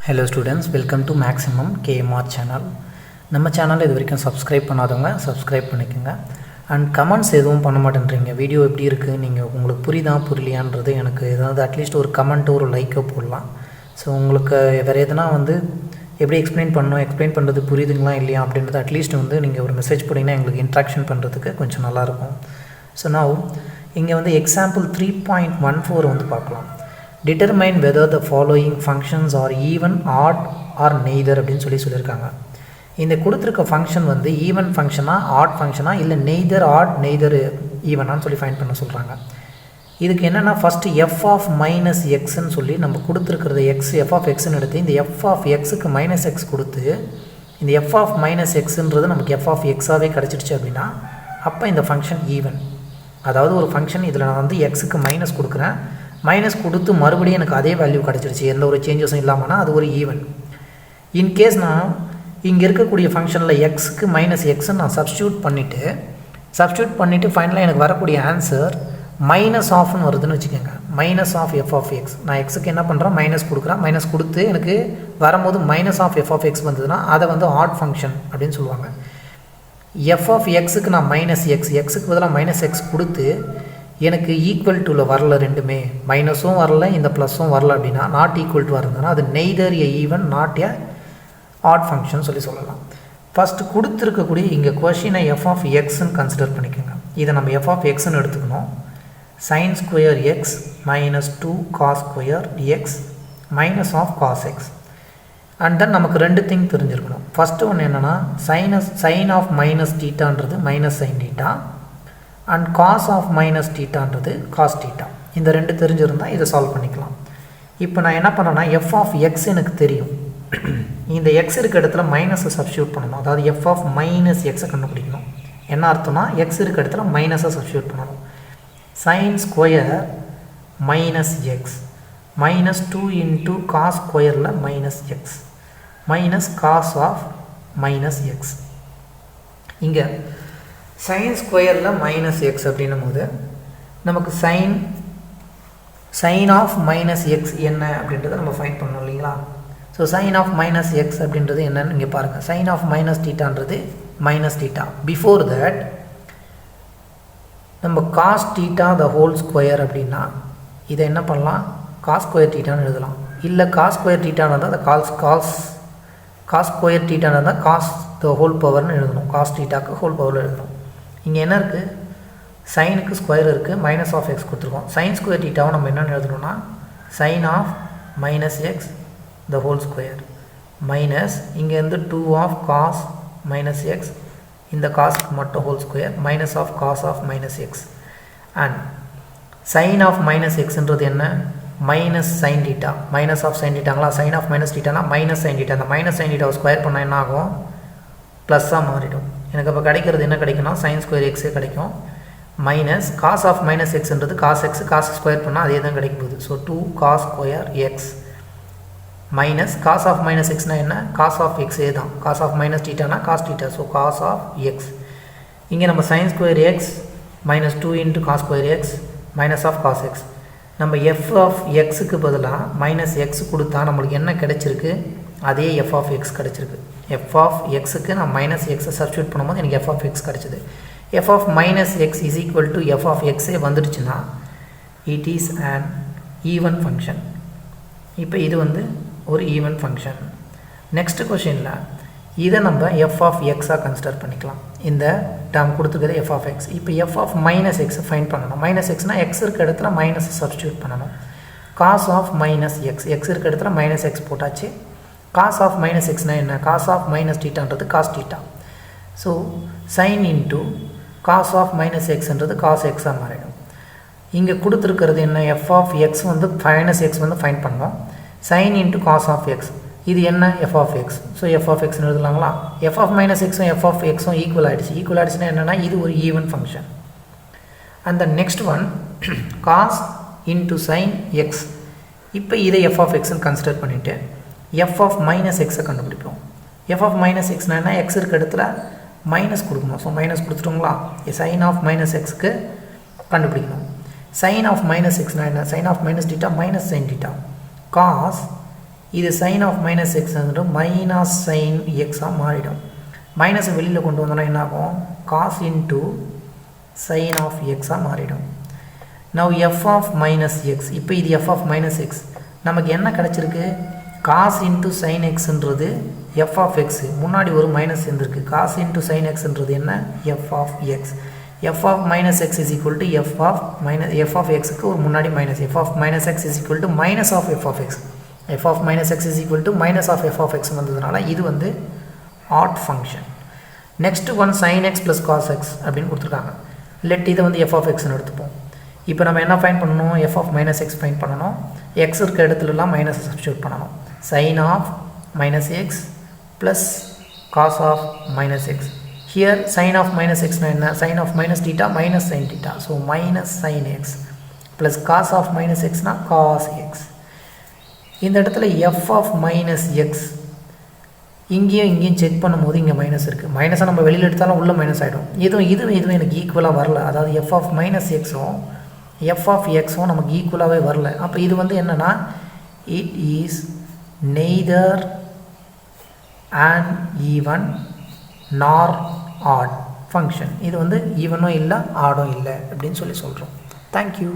Hello students, welcome to mathsmmkmr channel. நம்ம சேனல்ல இது வரைக்கும் சப்ஸ்கிரைப் பண்ணாதவங்க சப்ஸ்கிரைப் பண்ணிக்கங்க. அண்ட் கமெண்ட்ஸ் எதுவும் பண்ண மாட்டேன்றீங்க. வீடியோ எப்படி இருக்குது, நீங்கள் உங்களுக்கு புரியுதா புரியலையான்றது எனக்கு ஏதாவது அட்லீஸ்ட் ஒரு கமெண்ட் ஒரு லைக்கை போடலாம். ஸோ உங்களுக்கு வேறு எதுனா எப்படி எக்ஸ்பிளைன் பண்ணுறது புரியுதுங்களா இல்லையா அப்படின்றது அட்லீஸ்ட் நீங்கள் ஒரு மெசேஜ் போட்டிங்கன்னா எங்களுக்கு இன்ட்ராக்ஷன் பண்ணுறதுக்கு கொஞ்சம் நல்லாயிருக்கும். ஸோ நான் இங்கே எக்ஸாம்பிள் 3.14 பார்க்கலாம். Determine whether the following functions are even, odd or neither அப்படின்னு சொல்லியிருக்காங்க. இந்த கொடுத்துருக்க ஃபங்க்ஷன் ஈவன் ஃபங்க்ஷனா ஆட் ஃபங்க்ஷனா இல்லை நெய்தர் ஆட் நெய்தர் ஈவனான்னு சொல்லி ஃபைண்ட் பண்ண சொல்கிறாங்க. இதுக்கு என்னென்னா ஃபஸ்ட்டு எஃப் ஆஃப் மைனஸ் எக்ஸ்ன்னு சொல்லி நம்ம கொடுத்துருக்கிறது எஃப் ஆஃப் எக்ஸ்ன்னு எடுத்து இந்த எஃப் ஆஃப் எக்ஸுக்கு மைனஸ் எக்ஸ் கொடுத்து இந்த எஃப் ஆஃப் மைனஸ் எக்ஸுன்றது நமக்கு எஃப் ஆஃப் எக்ஸாகவே கிடச்சிடுச்சு அப்படின்னா அப்போ இந்த ஃபங்க்ஷன் ஈவன். அதாவது ஒரு ஃபங்க்ஷன் இதில் நான் எக்ஸுக்கு மைனஸ் கொடுக்குறேன், மைனஸ் கொடுத்து மறுபடியும் எனக்கு அதே வேல்யூ கிடச்சிருச்சு, எந்த ஒரு சேஞ்சஸும் இல்லாமல்னா அது ஒரு ஈவன். இன்கேஸ் நான் இங்கே இருக்கக்கூடிய ஃபங்க்ஷனில் எக்ஸுக்கு மைனஸ் எக்ஸுன்னு நான் சப்ஸ்டியூட் பண்ணிவிட்டு ஃபைனலாக எனக்கு வரக்கூடிய ஆன்சர் மைனஸ் ஆஃப்னு வருதுன்னு வச்சுக்கோங்க. Minus of f of x. நான் எக்ஸுக்கு என்ன பண்ணுறேன், மைனஸ் கொடுக்குறேன், மைனஸ் கொடுத்து எனக்கு வரும்போது minus of f of x வந்ததுன்னா அதை ஆட் ஃபங்க்ஷன் அப்படின்னு சொல்லுவாங்க. எஃப் ஆஃப் எக்ஸுக்கு நான் மைனஸ் எக்ஸுக்கு பதிலாக மைனஸ் எக்ஸ் கொடுத்து எனக்கு ஈக்குவல் டுவில் வரல, ரெண்டுமே மைனஸும் வரல இந்த ப்ளஸும் வரல அப்படின்னா நாட் ஈக்குவல் டு வரதுன்னா அது neither a even not a odd function சொல்லலாம். ஃபஸ்ட்டு கொடுத்துருக்கக்கூடிய இங்கே கொஷினை எஃப் ஆஃப் எக்ஸ்ன்னு கன்சிடர் பண்ணிக்கோங்க. இதை நம்ம எஃப் ஆஃப் எக்ஸ்ன்னு எடுத்துக்கணும். Sine square x minus 2 cos square x minus of cos x. And then நமக்கு ரெண்டு திங் தெரிஞ்சிருக்கணும். ஃபஸ்ட்டு ஒன்று என்னென்னா சைன் ஆஃப் மைனஸ் டீட்டான்றது minus sine theta and cos of minus டீட்டான்றது காஸ் டீட்டா. இந்த ரெண்டு தெரிஞ்சிருந்தால் இதை சால்வ் பண்ணிக்கலாம். இப்போ நான் என்ன பண்ணேன்னா எஃப் ஆஃப் எக்ஸ் எனக்கு தெரியும், இந்த எக்ஸ் இருக்க இடத்துல மைனஸை சப்ஸ்டியூட் பண்ணணும். அதாவது எஃப் ஆஃப் மைனஸ் எக்ஸை கண்டுபிடிக்கணும். என்ன அர்த்தம்னா எக்ஸ் இருக்க இடத்துல மைனஸை சப்ஸ்டியூட் பண்ணணும். Sine square minus x minus 2 into cos ஸ்கொயரில் minus x minus cos of minus x. இங்கே சைன் ஸ்கொயரில் மைனஸ் எக்ஸ் அப்படின்னும் போது நமக்கு சைன் ஆஃப் மைனஸ் எக்ஸ் என்ன அப்படின்றத நம்ம ஃபைண்ட் பண்ணணும் இல்லைங்களா. So sine of minus x அப்படின்றது என்னன்னு இங்கே பாருங்கள். சைன் ஆஃப் மைனஸ் டீட்டான்றது மைனஸ் டீட்டா. பிஃபோர் தட் நம்ம cos theta the whole square அப்படின்னா இதை என்ன பண்ணலாம், காஸ் ஸ்கொயர் டீட்டான்னு எழுதலாம். இல்லை காஸ் ஸ்கொயர் டீட்டானு தான் அந்த காஸ் ஸ்கொயர் டீட்டானு தான் காஸ் த ஹோல் பவர்னு எழுதணும். காஸ் டீட்டாக்கு ஹோல் பவரில் எழுதணும். இங்கே என்ன இருக்குது, சைனுக்கு ஸ்கொயர் இருக்குது, மைனஸ் ஆஃப் எக்ஸ் கொடுத்துருக்கோம். சைன் ஸ்கொயர் டீட்டாவை நம்ம என்னென்னு எழுதணும்னா sine of minus x the whole square minus இங்கேருந்து 2 ஆஃப் காஸ் மைனஸ் எக்ஸ், இந்த காஸ்க்கு மட்டும் whole square minus of cos of minus x. And sine of minus எக்ஸ்ன்றது என்ன, minus sine theta, minus of sine டீட்டாங்களா. சைன் ஆஃப் மைனஸ் டீட்டானா minus sine theta. அந்த minus sine டீட்டாவை ஸ்கொயர் பண்ணால் என்ன ஆகும், ப்ளஸ்ஸாக மாறிடும். எனக்கு அப்போ கிடைக்கிறது என்ன கிடைக்குன்னா சைன் ஸ்கொயர் எக்ஸே கிடைக்கும். மைனஸ் காஸ் ஆஃப் மைனஸ் எக்ஸ்ன்றது காஸ் எக்ஸ், காஸ் ஸ்கொயர் பண்ணால் அதே தான் கிடைக்கும் போகுது. So 2 cos square x minus cos of minus எக்ஸ்னால் என்ன, காஸ் ஆஃப் எக்ஸே தான். காஸ் ஆஃப் மைனஸ் டீட்டானா cos theta. So cos of x. இங்கே நம்ம sine square x minus 2 into cos square x minus of cos x. நம்ம f of எக்ஸுக்கு பதிலாக மைனஸ் எக்ஸ் கொடுத்தா நம்மளுக்கு என்ன கிடைச்சிருக்கு, அதே எஃப் ஆஃப் எக்ஸ் கிடச்சிருக்கு. எஃப் ஆஃப் எக்ஸுக்கு நான் மைனஸ் எக்ஸை சப்ஸ்டியூட் பண்ணும்போது எனக்கு எஃப் ஆஃப் எக்ஸ் கிடச்சிது. F of minus x is equal to f of எக்ஸே வந்துடுச்சுன்னா it is an even function. இப்போ இது ஒரு ஈவன் ஃபங்க்ஷன். நெக்ஸ்ட் கொஷினில் இதை நம்ம எஃப் ஆஃப் எக்ஸாக கன்சிடர் பண்ணிக்கலாம். இந்த டேர்ம் கொடுத்துருக்கிறது எஃப் ஆஃப் எக்ஸ். இப்போ எஃப் ஆஃப் மைனஸ் எக்ஸை ஃபைண்ட் பண்ணணும். மைனஸ் எக்ஸ்னால் எக்ஸ் இருக்க இடத்துல மைனஸை சப்ஸ்டியூட் பண்ணணும். Cos of minus x, x இருக்க இடத்துல மைனஸ் எக்ஸ் போட்டாச்சு. காஸ் ஆஃப் மைனஸ் எக்ஸ்னால் என்ன, காஸ் ஆஃப் மைனஸ் டீட்டான்றது cos theta. So sine into cos of minus எக்ஸ்ன்றது காஸ் எக்ஸாக மாறிடும். இங்கே கொடுத்துருக்கிறது என்ன, f of x minus x find பண்ணோம். Sine into cos of x, இது என்ன f of x. So f of எக்ஸ்னு எழுதலாங்களா. எஃப் ஆஃப் மைனஸ் எக்ஸும் எஃப் ஆஃப் எக்ஸும் ஈக்குவல் ஆகிடுச்சுன்னா என்னென்னா இது ஒரு even function. And the next one cos into sine x. இப்போ இதை எஃப் ஆஃப் எக்ஸ்ன்னு கன்சிடர் பண்ணிவிட்டு எஃப் ஆஃப் மைனஸ் எக்ஸை கண்டுபிடிப்போம். எஃப் ஆஃப் மைனஸ் எக்ஸ்னா என்ன, எக்ஸ் இருக்க இடத்துல மைனஸ் கொடுக்கணும். ஸோ மைனஸ் கொடுத்துட்டோங்களா. சைன் ஆஃப் மைனஸ் எக்ஸுக்கு கண்டுபிடிக்கணும். சைன் ஆஃப் மைனஸ் எக்ஸ்னா என்ன, sine of minus theta minus sine theta. Cos இது sin of minus x வந்துட்டு minus sin x மாறிடும். மைனஸ் வெளியில் கொண்டு வந்தோம்னா என்ன ஆகும்? cos into sin of x மாறிடும். now f of minus x, இப்போ இது f of minus x, நமக்கு என்ன கிடைச்சிருக்கு? cos into sin xன்றது f of x, முன்னாடி ஒரு மைனஸ் இருந்திருக்கு. cos into sin xன்றது என்ன? f of x. f of minus x is equal to f of x க்கு ஒரு முன்னாடி minus, f of minus x is equal to minus of f of x. f of minus x is equal to minus of f of x வந்ததுனால இது வந்து odd function. next one sin x plus cos x அப்படின்னு கொடுத்துருக்காங்க. let இதை வந்து f of x ன்னு எடுத்துப்போம். இப்போ நம்ம என்ன ஃபைண்ட் பண்ணணும்? f of minus x find பண்ணணும். x இருக்க இடத்துலலாம் மைனஸ் சப்ஸ்டியூட் பண்ணணும். sin of minus x plus cos of minus x. here sin of minus x என்ன? sin of minus theta minus sin theta, so minus sin x plus cos of minus x na cos x. இந்த இடத்துல f of minus x இங்கேயும் check பண்ணும்போது இங்கே minus இருக்குது. மைனஸை நம்ம வெளியில் எடுத்தாலும் உள்ள மைனஸ் ஆகிடும். இதுவும் எனக்கு ஈக்குவலாக வரல. அதாவது f of minus xம் f of xம் நமக்கு ஈக்குவலாகவே வரல. அப்போ இது வந்து என்னென்னா it is neither an even nor odd function. இது வந்து ஈவனும் இல்லை ஆடும் இல்லை அப்படின்னு சொல்கிறோம். தேங்க்யூ.